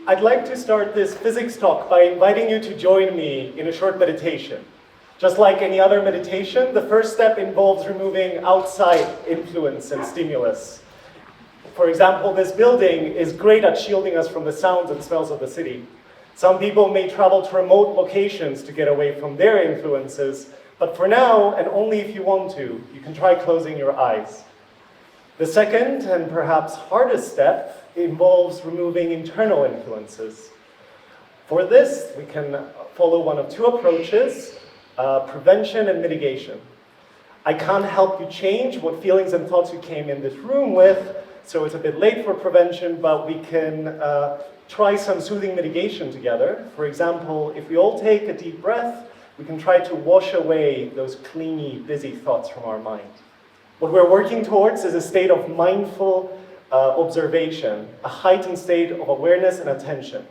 I'd like to start this physics talk by inviting you to join me in a short meditation. Just like any other meditation, the first step involves removing outside influence and stimulus. For example, this building is great at shielding us from the sounds and smells of the city. Some people may travel to remote locations to get away from their influences, but for now, and only if you want to, you can try closing your eyes. The second, and perhaps hardest step, involves removing internal influences. For this, we can follow one of two approaches, prevention and mitigation. I can't help you change what feelings and thoughts you came in this room with, so it's a bit late for prevention, but we can try some soothing mitigation together. For example, if we all take a deep breath, we can try to wash away those clingy, busy thoughts from our mind. What we're working towards is a state of mindful observation, a heightened state of awareness and attention.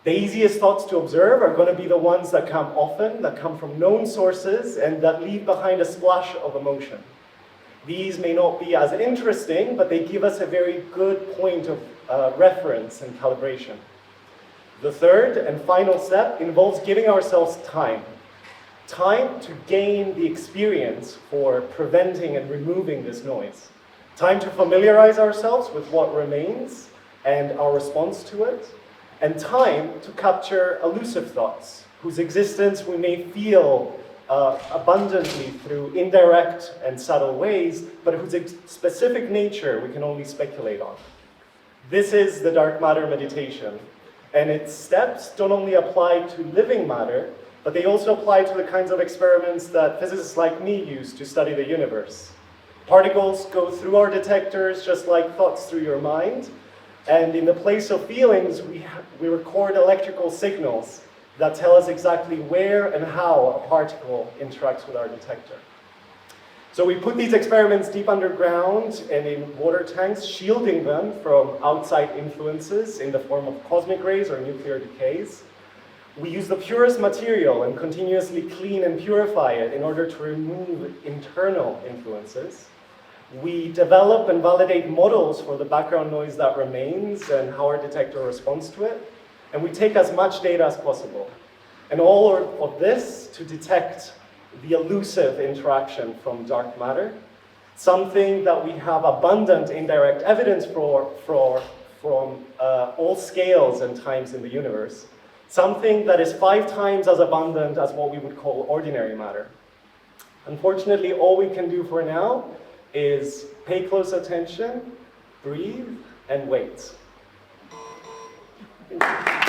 The easiest thoughts to observe are going to be the ones that come often, that come from known sources, and that leave behind a splash of emotion. These may not be as interesting, but they give us a very good point of reference and calibration. The third and final step involves giving ourselves time. Time to gain the experience for preventing and removing this noise. Time to familiarize ourselves with what remains and our response to it. And time to capture elusive thoughts, whose existence we may feel abundantly through indirect and subtle ways, but whose specific nature we can only speculate on. This is the dark matter meditation, and its steps don't only apply to living matter, but they also apply to the kinds of experiments that physicists like me use to study the universe. Particles go through our detectors just like thoughts through your mind, and in the place of feelings, we record electrical signals that tell us exactly where and how a particle interacts with our detector. So we put these experiments deep underground and in water tanks, shielding them from outside influences in the form of cosmic rays or nuclear decays. We use the purest material and continuously clean and purify it in order to remove internal influences. We develop and validate models for the background noise that remains and how our detector responds to it. And we take as much data as possible. And all of this to detect the elusive interaction from dark matter, something that we have abundant indirect evidence for from all scales and times in the universe. Something that is 5 times as abundant as what we would call ordinary matter. Unfortunately, all we can do for now is pay close attention, breathe, and wait. Thank you.